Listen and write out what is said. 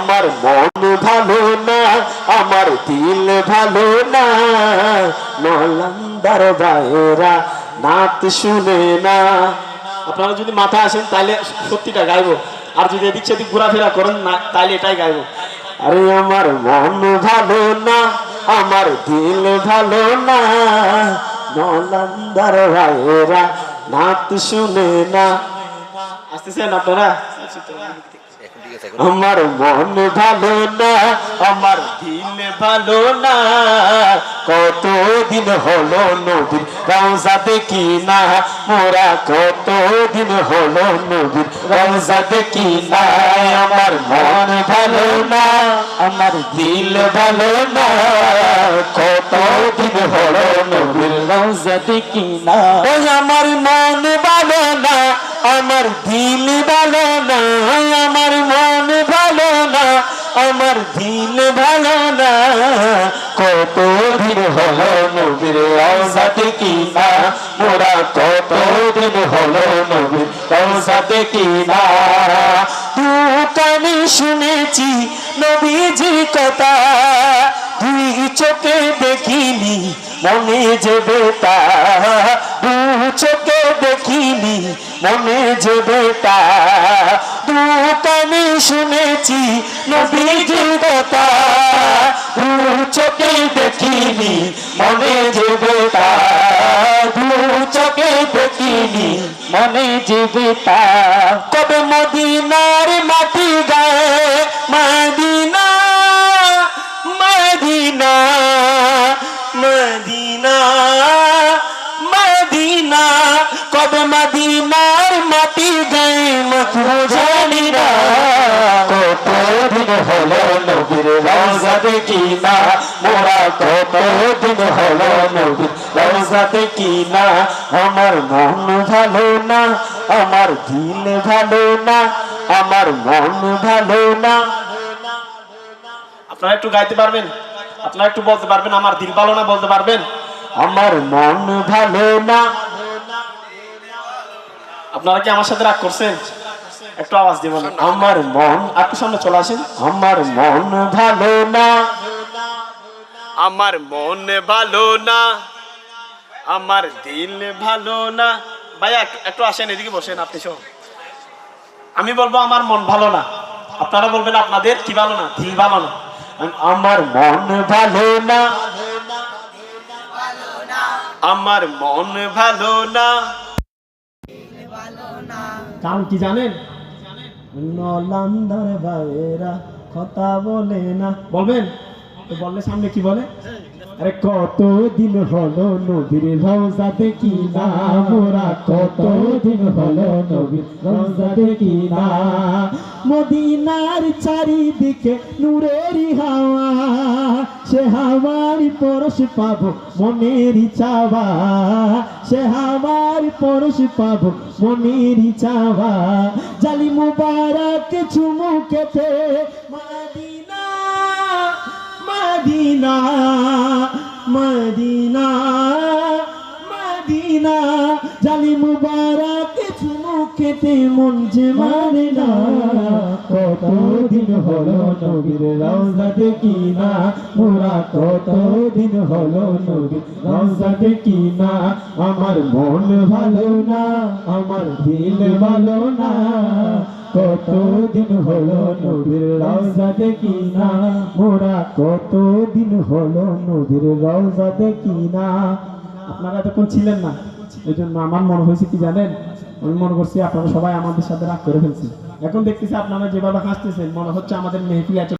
আমার মন ভালো না, আমার দিল ভালো না, নালন্দার ভাইয়েরা নাত শুনে না। আপনারা যদি মাথা আসেন তাহলে সত্যিটা গাইবো, আর যদি এদিক সেদিক ঘোরাফেরা করেন না তাহলে এটাই গাইবো। আরে আমার মন ভালো না, আমার দিল ভালো না, নালন্দার ভাইয়েরা নাত শুনে না। আসতেছেন আপনারা? আমার মন ভালো না, আমার দিল ভালো না, কতদিন হলো নবীর রওজা দেখি না, মোরা কতদিন হলো নবীর রওজা দেখি না। আমার মন ভালো না, আমার দিল ভালো না, কতদিন হলো নবীর রওজা দেখি না। আমার মন ভালো না, আমার দিল ভালো না, আমার মন ভালো না, আমার দিল ভালো না, কতদিন হলো নবীর রওজা দেখি না, মোরা কতদিন হলো নবীর রওজা দেখি না। দু কানে শুনেছি নবীজির কথা, দুই চোখে দেখিনি মনে যে বেতা, দু চোখে দেখিনি মনে যে বেতা, দু কানে শুনেছি নবীজির কথা, দু চোখে দেখিনি মনে যে বেতা, দু চোখে দেখিনি মনে যে বেতা। কবে মদিনার মাটি গায়ে মদিনা, মদিনা, মদিনা, মদিনা, কবে মদিনার মাটি গায়ে মাখবো জানি না। কতদিন হলো নবীর রওজা দেখি না, মোরা কতদিন হলো নবীর রওজা দেখি না। আমার মন ভালো না, আমার দিল ভালো না, আমার মন ভালো না। আপনারা একটু গাইতে পারবেন? আপনারা একটু বলতে পারবেন আমার দিল ভালো না? বলতে পারবেন? আমার মন ভালো না। আপনারা কি আমার সাথে রাগ করছেন? একটু আওয়াজ দিয়ে বলেন আমার মন। একটু সামনে চলে আসেন। আমার মন ভালো না, আমার মন ভালো না, আমার দিল ভালো না। ভাইয়া একটু আসেন, এদিকে বসেন আপনি সব। আমি বলবো আমার মন ভালো না, আপনারা বলবেন আপনাদের কি ভালো না? দিল ভালো না। আমার মন ভালো না, আমার মন ভালো না। কারণ কি জানেন? নালন্দার ভাইয়েরা কথা বলে না। বলবেন তো? বললে সামনে কি বলে? আরে কতদিন হলো নবীর রওজা দেখি না, মোরা কতদিন হলো নবীর রওজা দেখি না। মদিনার চারিদিকে নূরেরই হাওয়া, সে হাওয়ার পরশ পাবো মনেরই চাওয়া, সে হাওয়ার পরশ পাবো মনেরই চাওয়া। জালি মুবারক চুমুকেতে মদিনা, মদিনা, মদিনা, মদিনা, জালি মুবারক চুমুকেতে মন যে মানে না। কতদিন হলো নবীর রওজা দেখি না, মোরা কতদিন হলো নবীর রওজা দেখি না। আমার মন ভালো না, আমার দিল ভালো না, কতদিন হলো নবীর রওজা দেখি না, মোরা কতদিন হলো নবীর রওজা দেখি না। আপনারা তখন ছিলেন না, এই জন্য আমার মনে হয়েছে কি জানেন? আমি মনে করছি আপনারা সবাই আমাদের সাথে রাগ করে ফেলছেন। এখন দেখতেছি আপনারা যেভাবে হাসতেছেন, মনে হচ্ছে আমাদের মেহফিল